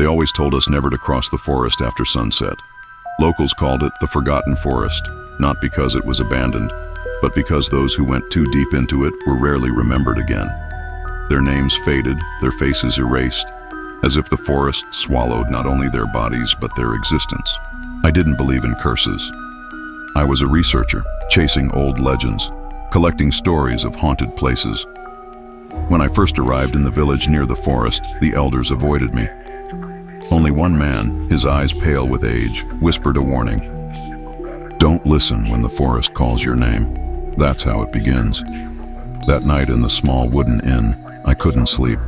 They always told us never to cross the forest after sunset. Locals called it the Forgotten Forest, not because it was abandoned, but because those who went too deep into it were rarely remembered again. Their names faded, their faces erased, as if the forest swallowed not only their bodies but their existence. I didn't believe in curses. I was a researcher, chasing old legends, collecting stories of haunted places. When I first arrived in the village near the forest, the elders avoided me. Only one man, his eyes pale with age, whispered a warning. Don't listen when the forest calls your name. That's how it begins. That night in the small wooden inn, I couldn't sleep.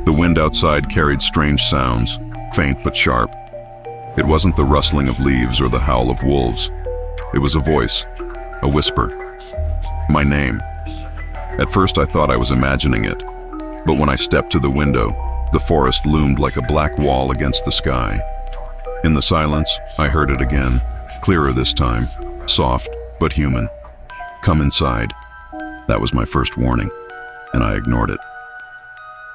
The wind outside carried strange sounds, faint but sharp. It wasn't the rustling of leaves or the howl of wolves. It was a voice, a whisper. My name. At first I thought I was imagining it, but when I stepped to the window, the forest loomed like a black wall against the sky. In the silence, I heard it again, clearer this time, soft but human. Come inside. That was my first warning, and I ignored it.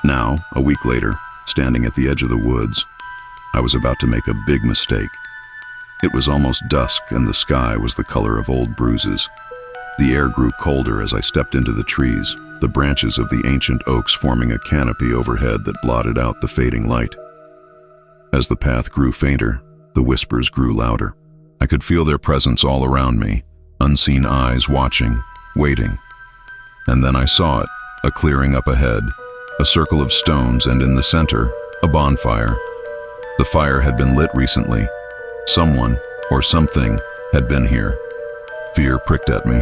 Now, a week later, standing at the edge of the woods, I was about to make a big mistake. It was almost dusk, and the sky was the color of old bruises. The air grew colder as I stepped into the trees, the branches of the ancient oaks forming a canopy overhead that blotted out the fading light. As the path grew fainter, the whispers grew louder. I could feel their presence all around me, unseen eyes watching, waiting. And then I saw it, a clearing up ahead, a circle of stones, and in the center, a bonfire. The fire had been lit recently. Someone, or something, had been here. Fear pricked at me.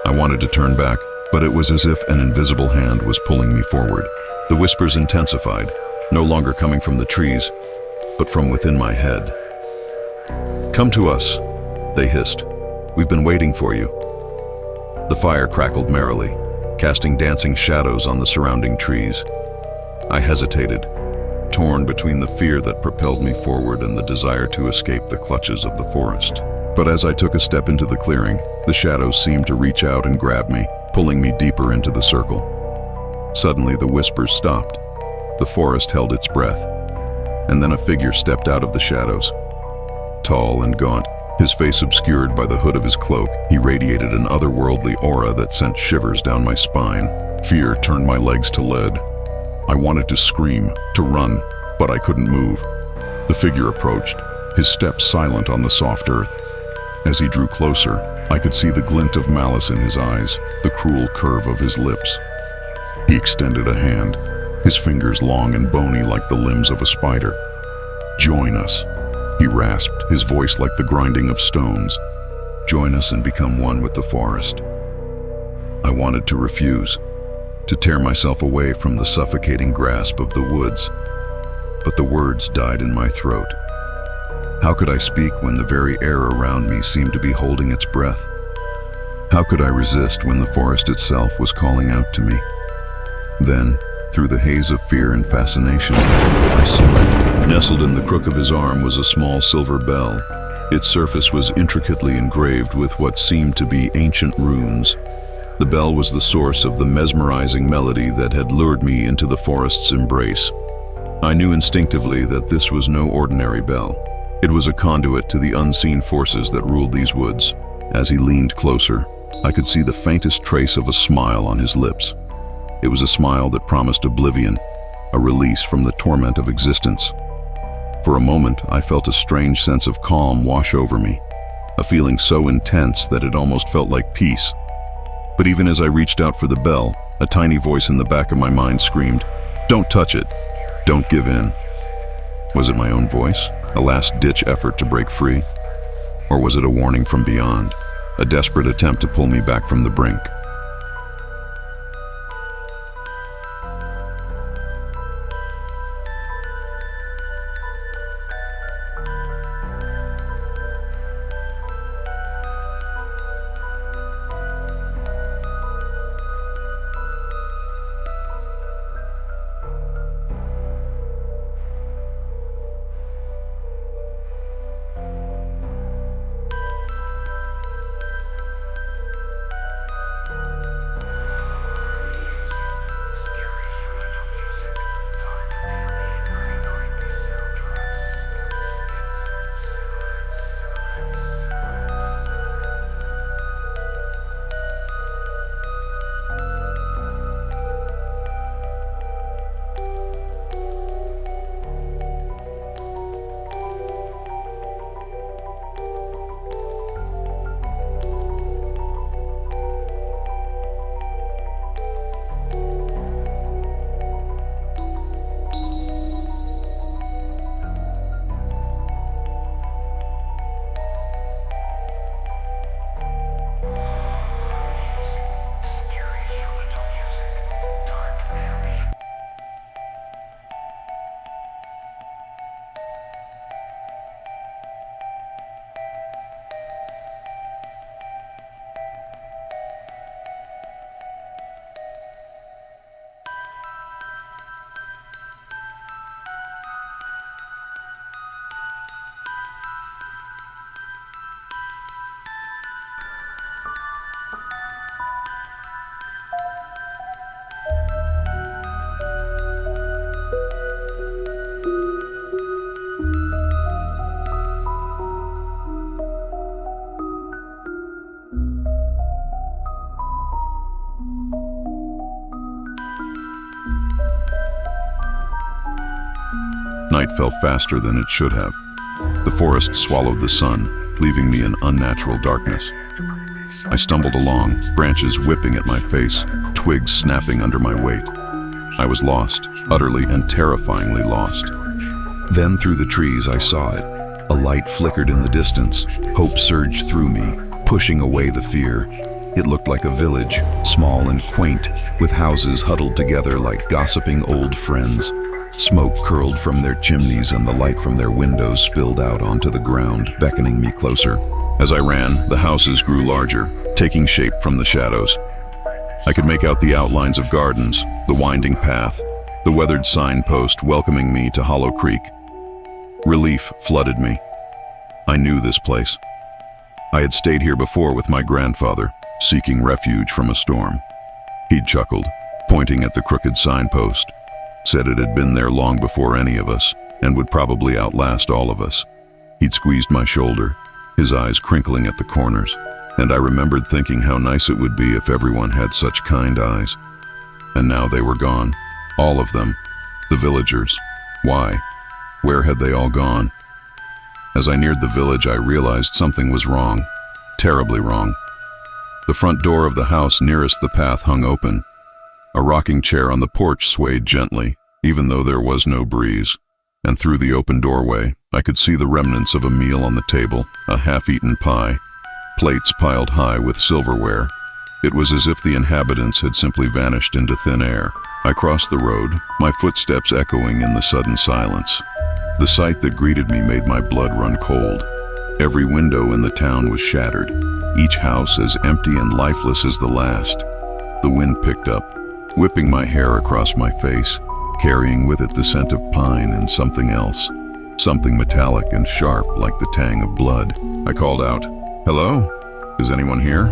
I wanted to turn back, but it was as if an invisible hand was pulling me forward. The whispers intensified, no longer coming from the trees, but from within my head. Come to us, they hissed. We've been waiting for you. The fire crackled merrily, casting dancing shadows on the surrounding trees. I hesitated, torn between the fear that propelled me forward and the desire to escape the clutches of the forest. But as I took a step into the clearing, the shadows seemed to reach out and grab me, pulling me deeper into the circle. Suddenly, the whispers stopped. The forest held its breath, and then a figure stepped out of the shadows. Tall and gaunt, his face obscured by the hood of his cloak, he radiated an otherworldly aura that sent shivers down my spine. Fear turned my legs to lead. I wanted to scream, to run, but I couldn't move. The figure approached, his steps silent on the soft earth. As he drew closer, I could see the glint of malice in his eyes, the cruel curve of his lips. He extended a hand, his fingers long and bony like the limbs of a spider. Join us, he rasped, his voice like the grinding of stones. Join us and become one with the forest. I wanted to refuse, to tear myself away from the suffocating grasp of the woods, but the words died in my throat. How could I speak when the very air around me seemed to be holding its breath? How could I resist when the forest itself was calling out to me? Then, through the haze of fear and fascination, I saw it. Nestled in the crook of his arm was a small silver bell. Its surface was intricately engraved with what seemed to be ancient runes. The bell was the source of the mesmerizing melody that had lured me into the forest's embrace. I knew instinctively that this was no ordinary bell. It was a conduit to the unseen forces that ruled these woods. As he leaned closer, I could see the faintest trace of a smile on his lips. It was a smile that promised oblivion, a release from the torment of existence. For a moment, I felt a strange sense of calm wash over me, a feeling so intense that it almost felt like peace. But even as I reached out for the bell, a tiny voice in the back of my mind screamed, "Don't touch it! Don't give in." Was it my own voice? A last-ditch effort to break free? Or was it a warning from beyond, a desperate attempt to pull me back from the brink? Night fell faster than it should have. The forest swallowed the sun, leaving me in unnatural darkness. I stumbled along, branches whipping at my face, twigs snapping under my weight. I was lost, utterly and terrifyingly lost. Then through the trees I saw it. A light flickered in the distance. Hope surged through me, pushing away the fear. It looked like a village, small and quaint, with houses huddled together like gossiping old friends. Smoke curled from their chimneys and the light from their windows spilled out onto the ground, beckoning me closer. As I ran, the houses grew larger, taking shape from the shadows. I could make out the outlines of gardens, the winding path, the weathered signpost welcoming me to Hollow Creek. Relief flooded me. I knew this place. I had stayed here before with my grandfather, seeking refuge from a storm. He'd chuckled, pointing at the crooked signpost, said it had been there long before any of us, and would probably outlast all of us. He'd squeezed my shoulder, his eyes crinkling at the corners, and I remembered thinking how nice it would be if everyone had such kind eyes. And now they were gone, all of them, the villagers. Why? Where had they all gone? As I neared the village, I realized something was wrong, terribly wrong. The front door of the house nearest the path hung open. A rocking chair on the porch swayed gently, even though there was no breeze. And through the open doorway, I could see the remnants of a meal on the table, a half-eaten pie, plates piled high with silverware. It was as if the inhabitants had simply vanished into thin air. I crossed the road, my footsteps echoing in the sudden silence. The sight that greeted me made my blood run cold. Every window in the town was shattered, each house as empty and lifeless as the last. The wind picked up, whipping my hair across my face, carrying with it the scent of pine and something else, something metallic and sharp like the tang of blood. I called out, "Hello? Is anyone here?"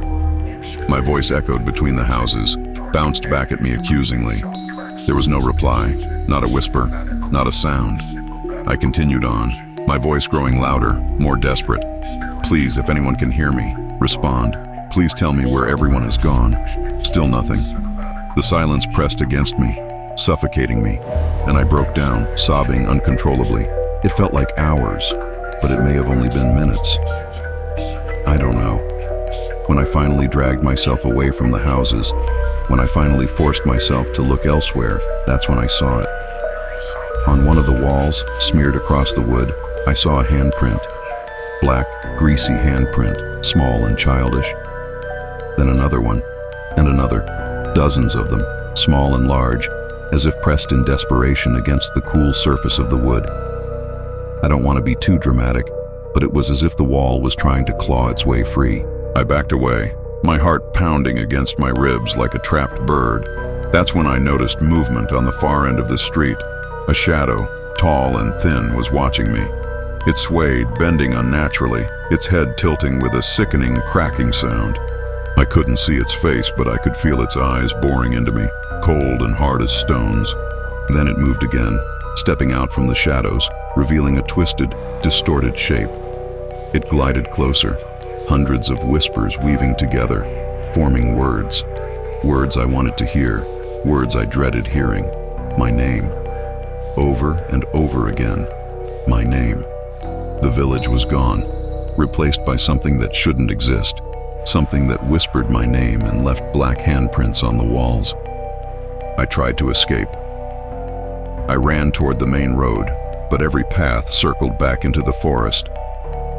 My voice echoed between the houses, bounced back at me accusingly. There was no reply, not a whisper, not a sound. I continued on, my voice growing louder, more desperate. "Please, if anyone can hear me, respond. Please tell me where everyone has gone." Still nothing. The silence pressed against me, suffocating me, and I broke down, sobbing uncontrollably. It felt like hours, but it may have only been minutes. I don't know. When I finally dragged myself away from the houses, when I finally forced myself to look elsewhere, that's when I saw it. On one of the walls, smeared across the wood, I saw a handprint. Black, greasy handprint, small and childish. Then another one, and another, dozens of them, small and large, as if pressed in desperation against the cool surface of the wood. I don't want to be too dramatic, but it was as if the wall was trying to claw its way free. I backed away, my heart pounding against my ribs like a trapped bird. That's when I noticed movement on the far end of the street. A shadow, tall and thin, was watching me. It swayed, bending unnaturally, its head tilting with a sickening, cracking sound. I couldn't see its face, but I could feel its eyes boring into me, cold and hard as stones. Then it moved again, stepping out from the shadows, revealing a twisted, distorted shape. It glided closer, hundreds of whispers weaving together, forming words. Words I wanted to hear, words I dreaded hearing. My name. Over and over again. My name. The village was gone, replaced by something that shouldn't exist, something that whispered my name and left black handprints on the walls. I tried to escape. I ran toward the main road, but every path circled back into the forest.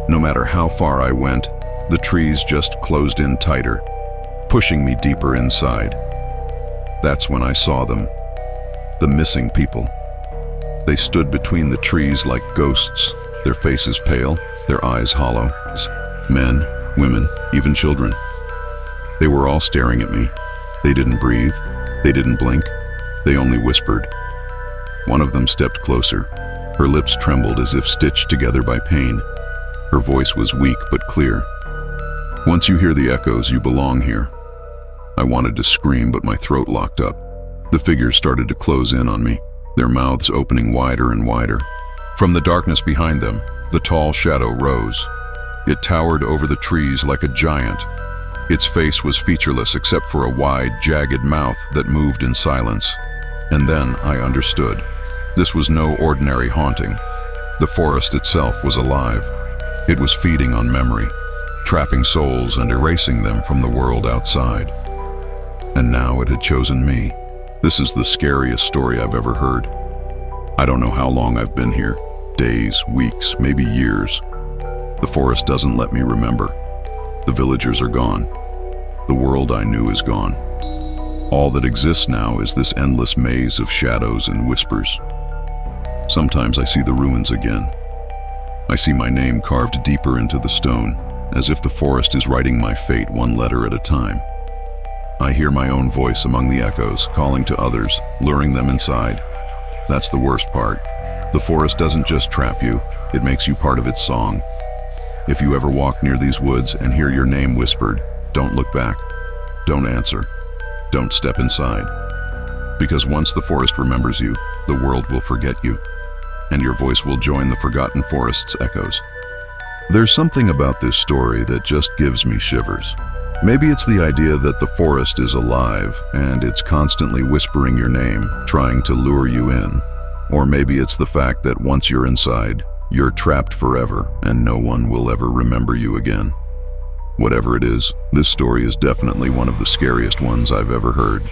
No matter how far I went, the trees just closed in tighter, pushing me deeper inside. That's when I saw them, the missing people. They stood between the trees like ghosts, their faces pale, their eyes hollow. Men, women, even children. They were all staring at me. They didn't breathe. They didn't blink. They only whispered. One of them stepped closer. Her lips trembled as if stitched together by pain. Her voice was weak but clear. "Once you hear the echoes, you belong here." I wanted to scream, but my throat locked up. The figures started to close in on me, their mouths opening wider and wider. From the darkness behind them, the tall shadow rose. It towered over the trees like a giant. Its face was featureless except for a wide, jagged mouth that moved in silence. And then I understood. This was no ordinary haunting. The forest itself was alive. It was feeding on memory, trapping souls and erasing them from the world outside. And now it had chosen me. This is the scariest story I've ever heard. I don't know how long I've been here. Days, weeks, maybe years. The forest doesn't let me remember. The villagers are gone. The world I knew is gone. All that exists now is this endless maze of shadows and whispers. Sometimes I see the ruins again. I see my name carved deeper into the stone, as if the forest is writing my fate one letter at a time. I hear my own voice among the echoes, calling to others, luring them inside. That's the worst part. The forest doesn't just trap you, it makes you part of its song. If you ever walk near these woods and hear your name whispered, don't look back. Don't answer. Don't step inside. Because once the forest remembers you, the world will forget you, and your voice will join the forgotten forest's echoes. There's something about this story that just gives me shivers. Maybe it's the idea that the forest is alive and it's constantly whispering your name, trying to lure you in. Or maybe it's the fact that once you're inside, you're trapped forever and no one will ever remember you again. Whatever it is, this story is definitely one of the scariest ones I've ever heard.